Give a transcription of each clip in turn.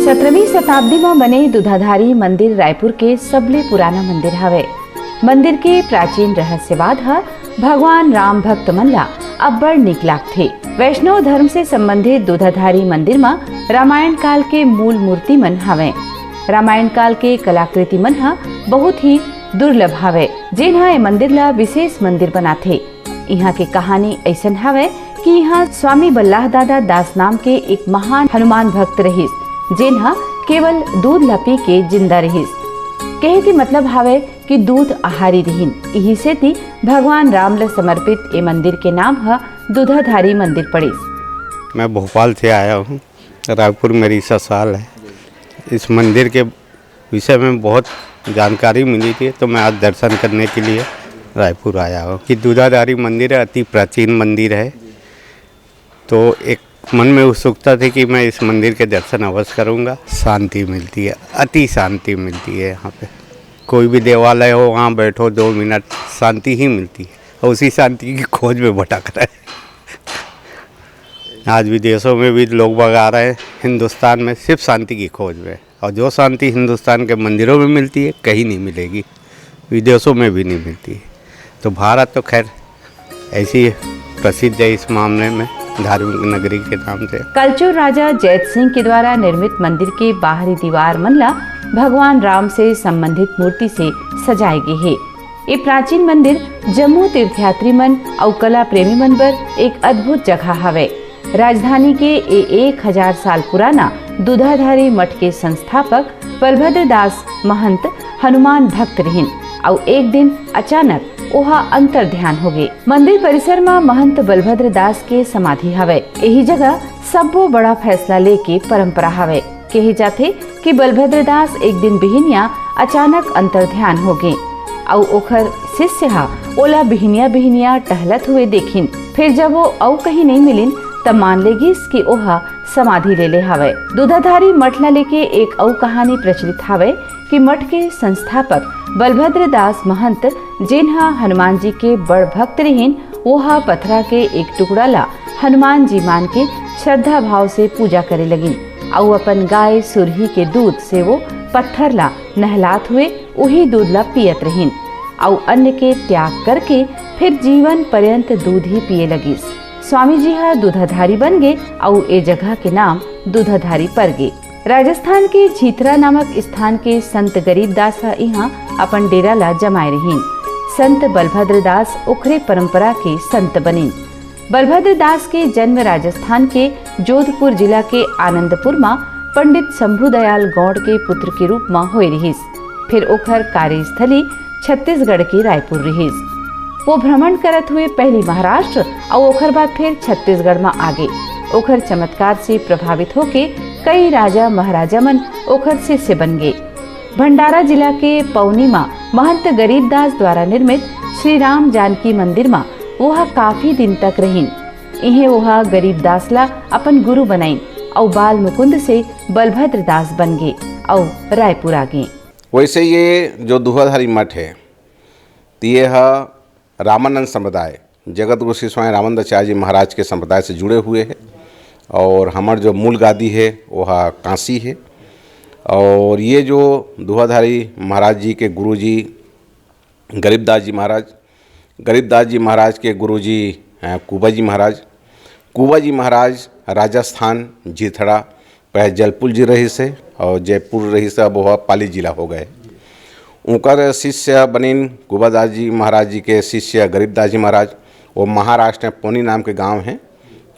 17वीं शताब्दी में बने दूधाधारी मंदिर रायपुर के सबले पुराना मंदिर हवे। मंदिर के प्राचीन रहस्यवाद है भगवान राम भक्त मन ला अब्बड़ निक लागथे। वैष्णव धर्म से संबंधित दूधाधारी मंदिर में रामायण काल के मूल मूर्ति मन हवे। रामायण काल के कलाकृति मन हा बहुत ही दुर्लभ हवे, जिन्हा ए मंदिर ला विशेष मंदिर बनाथे। यहाँ की कहानी ऐसन हवे कि यहाँ स्वामी बल्लाह दादा दास नाम के एक महान हनुमान भक्त रहिस, जिन्हा केवल दूध ला पी के जिंदा रहिस। कहे के मतलब हवे कि दूध आहारी रहीन। यही से ती भगवान राम ला समर्पित ए मंदिर के नाम है दूधाधारी मंदिर पड़िस। मैं भोपाल से आया हूँ, रायपुर मेरी ससुराल है। इस मंदिर के विषय में बहुत जानकारी मिली थी, तो मैं आज दर्शन करने के लिए रायपुर आया हूँ। कि दूधाधारी मंदिर अति प्राचीन मंदिर है, तो एक मन में उत्सुकता थी कि मैं इस मंदिर के दर्शन अवश्य करूँगा। शांति मिलती है, अति शांति मिलती है। यहाँ पे कोई भी देवालय हो, वहाँ बैठो 2 मिनट शांति ही मिलती है, और उसी शांति की खोज में भटक रहे हैं। आज विदेशों में भी लोग बाग आ रहे हैं, हिंदुस्तान में सिर्फ शांति की खोज में, और जो शांति हिंदुस्तान के मंदिरों में मिलती है कहीं नहीं मिलेगी, विदेशों में भी नहीं मिलती है। तो भारत तो खैर ऐसी प्रसिद्ध है इस मामले में, धार्मिक नगरी के नाम से। कलचुर राजा जैत सिंह के द्वारा निर्मित मंदिर के बाहरी दीवार मनला भगवान राम से संबंधित मूर्ति से सजाए गए है। ये प्राचीन मंदिर जम्मू तीर्थयात्री मन और कला प्रेमी मन बर एक अद्भुत जगह हवे। राजधानी के 1000 साल पुराना दूधाधारी मठ के संस्थापक बलभद्र दास महंत हनुमान भक्त रहिन, और एक दिन अचानक ओहा अंतर ध्यान हो गए। मंदिर परिसर में महंत बलभद्र दास के समाधि हवे। यही जगह सबो बड़ा फैसला लेके परंपरा हवे। कही जाथे कि बलभद्र दास एक दिन बिहिनिया अचानक अंतर ध्यान हो गए, और ओखर शिष्य हा ओला बिहिनिया टहलत हुए देखिन। फिर जब वो औ कहीं नहीं मिलिन, तब मान लेगी कि ओहा समाधि ले हवे। दूधाधारी मठ ला लेके एक और कहानी प्रचलित हवे कि मठ के संस्थापक बलभद्र दास महंत, जिन्हा हनुमान जी के बड़ भक्त रहीन, वोहा पथरा के एक टुकड़ा ला हनुमान जी मान के श्रद्धा भाव से पूजा करे लगिन, और अपन गाय सुरही के दूध से वो पत्थर ला नहलात हुए वही दूध ला पियत रहीन, और अन्न के त्याग करके फिर जीवन पर्यंत दूध ही पिए लगिस। स्वामी जी हा दूधाधारी बन गए, और ए जगह के नाम दूधाधारी पड़ गए। राजस्थान के झीथरा नामक स्थान के संत गरीब दास यहाँ अपन डेरा ला जमाए रहीन। संत बलभद्र दास उखरे परंपरा के संत बने। बलभद्र दास के जन्म राजस्थान के जोधपुर जिला के आनंदपुर में पंडित शंभू दयाल गौड़ के पुत्र के रूप में होए रहिस। फिर ओखर कार्यस्थली छत्तीसगढ़ के रायपुर रहिस। वो भ्रमण करत हुए पहली महाराष्ट्र और ओखर बाद फिर छत्तीसगढ़ में आगे। ओखर चमत्कार से प्रभावित होके कई राजा महाराजा मन ओखर शिष्य बन गए। भंडारा जिला के पौनी में महंत गरीबदास द्वारा निर्मित श्री राम जानकी मंदिर में वह काफी दिन तक रहीन। इन्हें वह गरीबदास ला अपन गुरु बनाई, और बाल मुकुंद से बलभद्र दास बन गए और रायपुर आ गए। वैसे ये जो दूधाधारी मठ है, यह रामानंद संप्रदाय जगत गुरु श्री स्वामी रामानंदाचार्य जी महाराज के संप्रदाय से जुड़े हुए हैं, और हमार जो मूल गादी है वह काशी है। और ये जो दूधाधारी महाराज जी के गुरुजी गरीबदास जी महाराज के गुरुजी कुबा जी महाराज राजस्थान झीथड़ा पहले जलपुर जी रही से, और जयपुर रही से अब वह पाली जिला हो गए। उनकर शिष्य बनिन कुबादास जी महाराज जी के शिष्य गरीबदास जी महाराज, वो महाराष्ट्र में पौनी नाम के गांव हैं,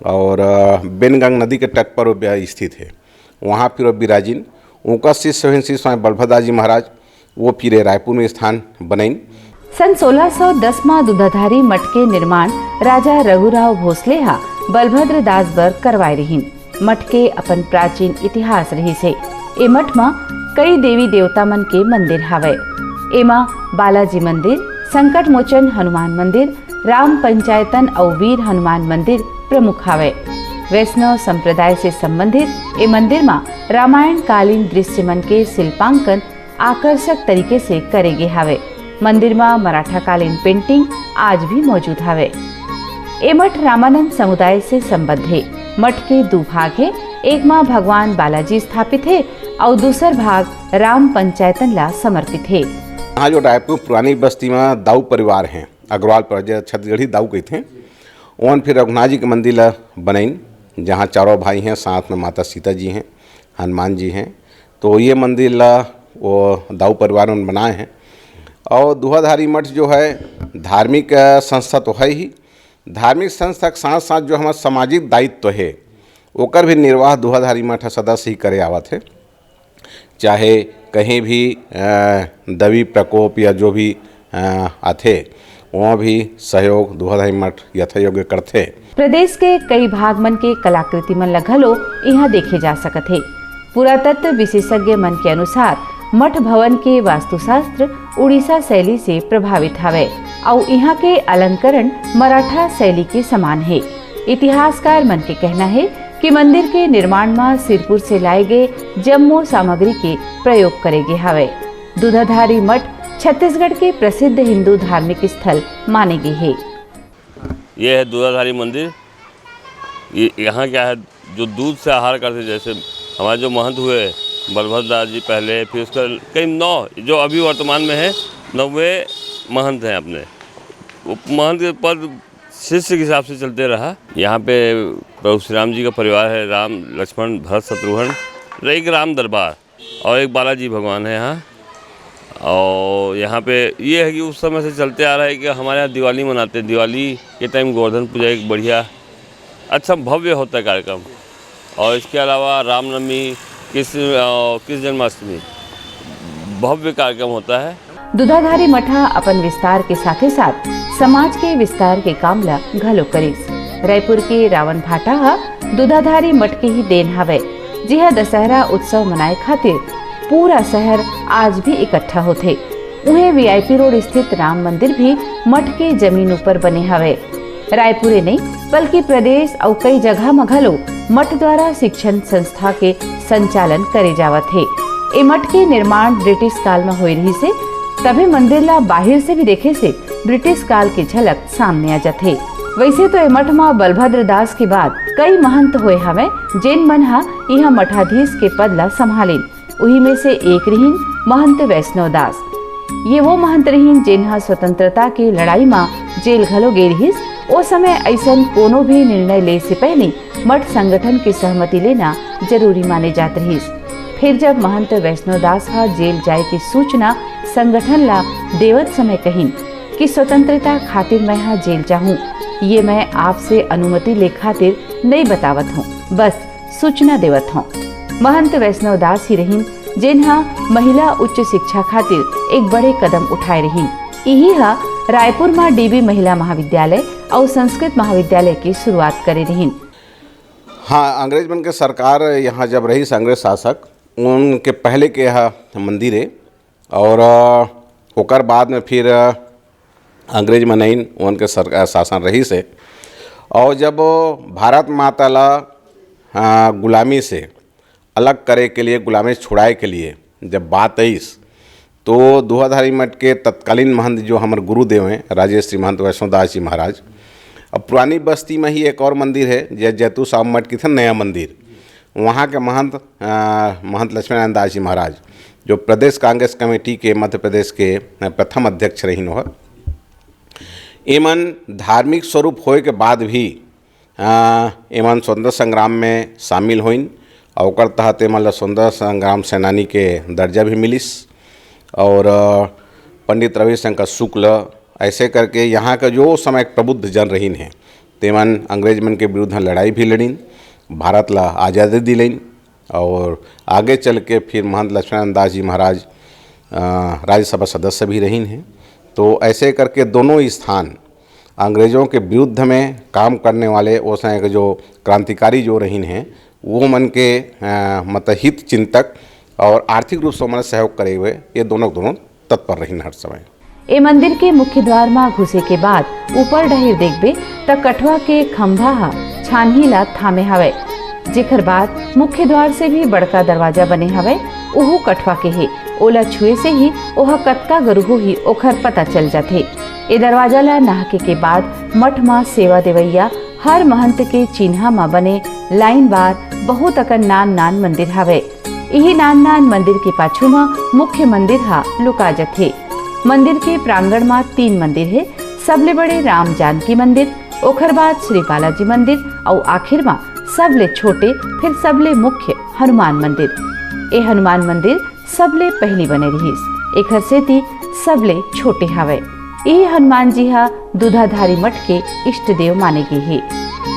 और बेनगंग नदी के तट पर वो स्थित है। वहाँ फिर वो विराजिन। उनका शिष्य श्री स्वामी बलभद्र जी महाराज, वो फिर रायपुर में स्थान बनाइन। सन 1610 में दूधाधारी मठ के निर्माण राजा रघुराव भोसले हा बलभद्र दास बर करवाए रहीन। मठ के अपन प्राचीन इतिहास रही से। ए मठ में कई देवी देवता मन के मंदिर हावे। एमा बालाजी मंदिर, संकट मोचन हनुमान मंदिर, राम पंचायतन और वीर हनुमान मंदिर प्रमुख हावे। वैष्णव संप्रदाय से संबंधित ए मंदिर में रामायण कालीन दृश्य मन के शिल्पांकन आकर्षक तरीके से करे गए हावे। मंदिर में मराठा कालीन पेंटिंग आज भी मौजूद हावे। ए मठ रामानंद समुदाय से संबद्ध है। मठ के 2 भाग है। एक माँ भगवान बालाजी स्थापित है और दूसर भाग राम पंचायतन ला समर्पित है। यहाँ जो रायपुर पुरानी बस्ती में दाऊ परिवार हैं, अग्रवाल पर छत्तीसगढ़ी दाऊ कहते हैं, वहाँ फिर रघुनाथ जी के मंदिर ला बनाइन, जहाँ चारों भाई हैं, साथ में माता सीता जी हैं, हनुमान जी हैं। तो ये मंदिर ला वो दाऊ परिवार ने बनाए हैं। और दुहाधारी मठ जो है धार्मिक संस्था तो है ही, धार्मिक संस्था के साथ साथ जो हमारा सामाजिक दायित्व है ओकर भी निर्वाह दुहाधारी मठ सदस्य ही करे आवत है। चाहे कहीं भी दवी प्रकोप या जो भी आथे वहाँ भी सहयोग दुहाधारी मठ यथायोग्य करते। प्रदेश के कई भाग मन के कलाकृति मन लगलो यहाँ देखे जा सकत है। पुरातत्व विशेषज्ञ मन के अनुसार मठ भवन के वास्तुशास्त्र उड़ीसा शैली से प्रभावित हवे और यहाँ के अलंकरण मराठा शैली के समान है। इतिहासकार मन के कहना है कि मंदिर के निर्माण में सिरपुर से लाए गए जम्मू सामग्री के प्रयोग करे गए हवे। दूधाधारी मठ छत्तीसगढ़ के प्रसिद्ध हिंदू धार्मिक स्थल माने गए है। ये है दूधाधारी मंदिर। यहाँ क्या है, जो दूध से आहार करते, जैसे हमारे जो महंत हुए बलभद्र दास जी पहले, फिर उसका कई 9 जो अभी वर्तमान में है 90 महंत हैं अपने। वो महंत के पद शिष्य के हिसाब से चलते रहा। यहाँ पे प्रभु श्री राम जी का परिवार है, राम लक्ष्मण भरत शत्रुघ्न, एक राम दरबार और एक बालाजी भगवान है यहाँ। और यहाँ पे ये है कि उस समय से चलते आ रहा है कि हमारे यहाँ दिवाली मनाते हैं। दिवाली के टाइम गोवर्धन पूजा एक बढ़िया अच्छा भव्य होता है कार्यक्रम। और इसके अलावा रामनवमी, किस जन्माष्टमी भव्य कार्यक्रम होता है। दूधाधारी मठा अपन विस्तार के साथ साथ समाज के विस्तार के काम ला घलो करिस। रायपुर के रावण भाटा हा दूधाधारी मठ के ही देन हवे, जिहा दशहरा उत्सव मनाए खातिर पूरा शहर आज भी इकट्ठा होते। उन्हें वीआईपी रोड स्थित राम मंदिर भी मठ के जमीन ऊपर बने हवे। रायपुर नहीं बल्कि प्रदेश और कई जगह में घलो मठ द्वारा शिक्षण संस्था के संचालन करे जावत है। ए मठ के निर्माण ब्रिटिश काल में हुई रही से, तभी मंदिर ला बाहर से भी देखे से ब्रिटिश काल की झलक सामने आ जाते। वैसे तो ए मठ में बलभद्र दास के बाद कई महंत हुए हवे, जेन मन हा यहाँ मठाधीश के पद ला संभालिन। उही में से एक रहीन महंत वैष्णव दास। ये वो महंत रहीन जिन्हा स्वतंत्रता की लड़ाई में जेल घलो गे रहीस। ओ समय ऐसन कोनो भी निर्णय ले से पहले मठ संगठन की सहमति लेना जरूरी माने जात रहीस। फिर जब महंत वैष्णव दास हा जेल जाए की सूचना संगठन ला देवत समय कहिन कि स्वतंत्रता खातिर मैं यहाँ जेल जाऊँ, ये मैं आपसे अनुमति ले खातिर नहीं बतावत हूँ, बस सूचना देवत हूँ। महंत वैष्णव दास ही रहीन जिन्हा महिला उच्च शिक्षा खातिर एक बड़े कदम उठाए रहीन। यही हा रायपुर में डीबी महिला महाविद्यालय और संस्कृत महाविद्यालय की शुरुआत करे रहीन। हाँ, अंग्रेज बन के सरकार यहाँ जब रही, अंग्रेज शासक, उनके पहले के यहाँ मंदिर है। और ओकर बाद में फिर अंग्रेज में नहीं उनके सरकार शासन रही से। और जब भारत माता ला गुलामी से अलग करे के लिए, गुलामी छुड़ाए के लिए जब बात आई, तो दूधाधारी मठ के तत्कालीन महंत जो हमारे गुरुदेव हैं राजेश श्री महंत वैष्णव दास जी महाराज। अब पुरानी बस्ती में ही एक और मंदिर है जैतू साहब मठ की था नया मंदिर, वहाँ के महंत लक्ष्मण दास जी महाराज जो प्रदेश कांग्रेस कमेटी के मध्य प्रदेश के प्रथम अध्यक्ष रहीन। वह एमन धार्मिक स्वरूप होए के बाद भी एमन स्वतंत्रता संग्राम में शामिल हुइन और ओकर तहत एमन स्वतंत्रता संग्राम सेनानी के दर्जा भी मिलिस। और पंडित रविशंकर शुक्ल ऐसे करके यहाँ का जो समय प्रबुद्ध जन रहीन हैं, तेमन अंग्रेज मन के विरुद्ध लड़ाई भी लड़ीन, भारत ला आज़ादी दिलाइन। और आगे चल के फिर महंत लक्ष्मण दास जी महाराज राज्यसभा सदस्य भी रहीन हैं। तो ऐसे करके दोनों स्थान अंग्रेज़ों के विरुद्ध में काम करने वाले उस समय के जो क्रांतिकारी जो रहीन हैं, वो मन के मतलब हित चिंतक और आर्थिक रूप से मन सहयोग करे हुए ये दोनों तत्पर रहीन हर समय। ए मंदिर के मुख्य द्वार में घुसे के बाद ऊपर डहिर देखबे त कठवा के खंभा हा छानही ला थामे हवे, जेकर बाद मुख्य द्वार से भी बड़का दरवाजा बने हवे, ओहू कठवा के है। ओला छुए से ही ओहा कतका गरुहो ही ओखर पता चल जाथे। ए दरवाजा ला नाहके के बाद मठ में सेवा देवैया हर महंत के चिन्हा में बने लाइन बार बहुत अकन नान मंदिर हवे। यही नान मंदिर के पाछू में मुख्य मंदिर हा लुका जथे। मंदिर के प्रांगण में 3 मंदिर है। सबले बड़े राम जानकी मंदिर, ओखर बाद श्री बालाजी मंदिर और आखिर में सबले छोटे फिर सबले मुख्य हनुमान मंदिर। ए हनुमान मंदिर सबले पहली बने रहीस। एखर सेती सबले छोटे हवे। यही हनुमान जी हा दूधाधारी मठ के इष्ट देव माने गे हे।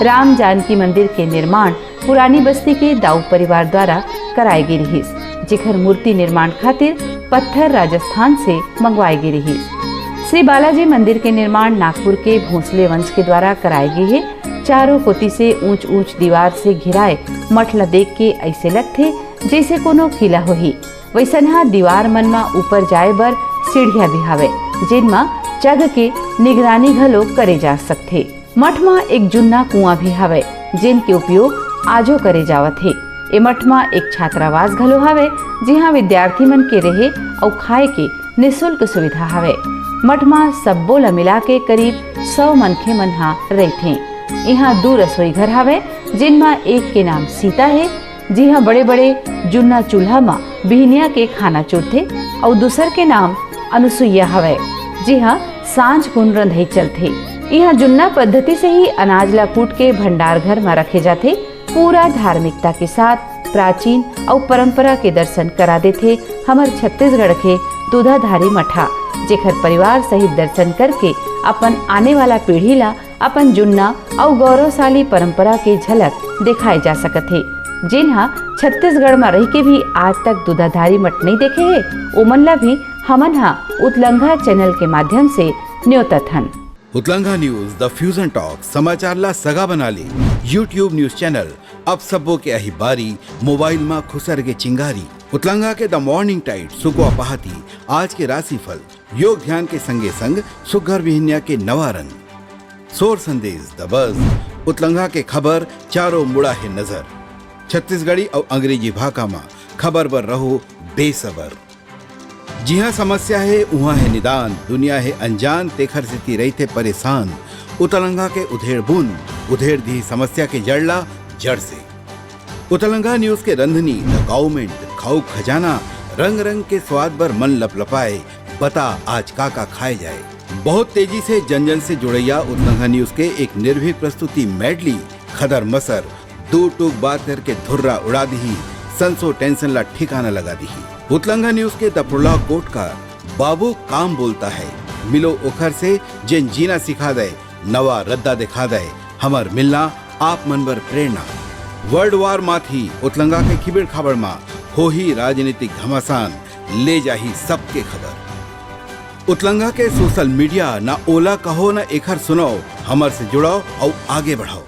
राम जानकी मंदिर के निर्माण पुरानी बस्ती के दाऊ परिवार द्वारा कराए गे रहीस, जेखर मूर्ति निर्माण खातिर पत्थर राजस्थान से मंगवाए गे रहीस। श्री बालाजी मंदिर के निर्माण नागपुर के भोसले वंश के द्वारा कराए गे हे। चारों कोती से ऊंच दीवार से घिराए मठ ला देख के ऐसे लगथे जैसे कोनो किला होही। वैसनहा दीवार मन में ऊपर जाए बर सीढ़िया भी हवे, जिनमा जग के निगरानी घलो करे जा सकथे। मठ में एक जुन्ना कुआं भी हवे, जिन के उपयोग आजो करे जावत है। ए मठ में एक छात्रावास घलो हवे, जिहाँ विद्यार्थी मन के रहे और खाए के निःशुल्क सुविधा हवे। मठ में सब्बो ला मिला के करीब 100 मनखे मन हा रहथे। यहाँ 2 रसोई घर हवे, जिनमें एक के नाम सीता है, जी हाँ बड़े बड़े जुन्ना चूल्हा में बिहनिया के खाना चुरथे, और दूसर के नाम अनुसुईया हवे, जी हाँ सांझ गुन रंधई चलथे। यहाँ जुन्ना पद्धति से ही अनाज ला कूट के भंडार घर में रखे जाते। पूरा धार्मिकता के साथ प्राचीन और परंपरा के दर्शन करा देथे हमर छत्तीसगढ़ के दूधाधारी मठा, जेखर परिवार सहित दर्शन करके अपन आने वाला पीढ़ी ला अपन जुन्ना और गौरवशाली परंपरा के झलक दिखाए जा सकथे। जिन्हा छत्तीसगढ़ में रह के भी आज तक दूधाधारी मठ नहीं देखे है, ओमन ला भी हमन हा उतलंघा चैनल के माध्यम से न्योतत हन। उतलंघा न्यूज द फ्यूजन टॉक समाचार ला सगा बना ली। यूट्यूब न्यूज चैनल अब सबो के अही बारी मोबाइल में खुसर के चिंगारी। उतलंघा के द मॉर्निंग टाइट सुगवा पहाती आज के राशिफल योग ध्यान के संगे संग सुघर विहिन्या के नवा रंग सोर संदेश द बज उतलंघा के खबर चारों मुड़ा है नजर। छत्तीसगढ़ी और अंग्रेजी भाषा में खबर बर रहो बेसबर। जी हाँ समस्या है वहाँ है निदान, दुनिया है अनजान तेखर से रहते परेशान। उतलंघा के उधेड़ बुन उधेड़ दी समस्या के जड़ला जड़ से। उतलंघा न्यूज के रंधनी द गवर्नमेंट खाऊ खजाना रंग रंग के स्वाद पर मन लपलपाए, बता आज का खाए जाए। बहुत तेजी से जन जन से जुड़ैया उतलंघा न्यूज के एक निर्भीक प्रस्तुति मेडली खदर मसर 2 टूक बात करके धुर्रा उड़ा दी, संसो टेंशन ला ठिकाना लगा दी। उतलंघा न्यूज के द प्रोलॉग कोट का बाबू काम बोलता है, मिलो ओखर से जिन जीना सिखा दे, नवा रद्दा दिखा दे, हमर मिलना आप मन बर प्रेरणा। वर्ल्ड वार माथी उतलंघा के खिबड़ खाबड़ मा हो ही राजनीतिक घमासान, ले जाही सबके खबर। उतलंघा के सोशल मीडिया ना ओला कहो ना एखर सुनाओ, हमर से जुड़ाओ और आगे बढ़ाओ।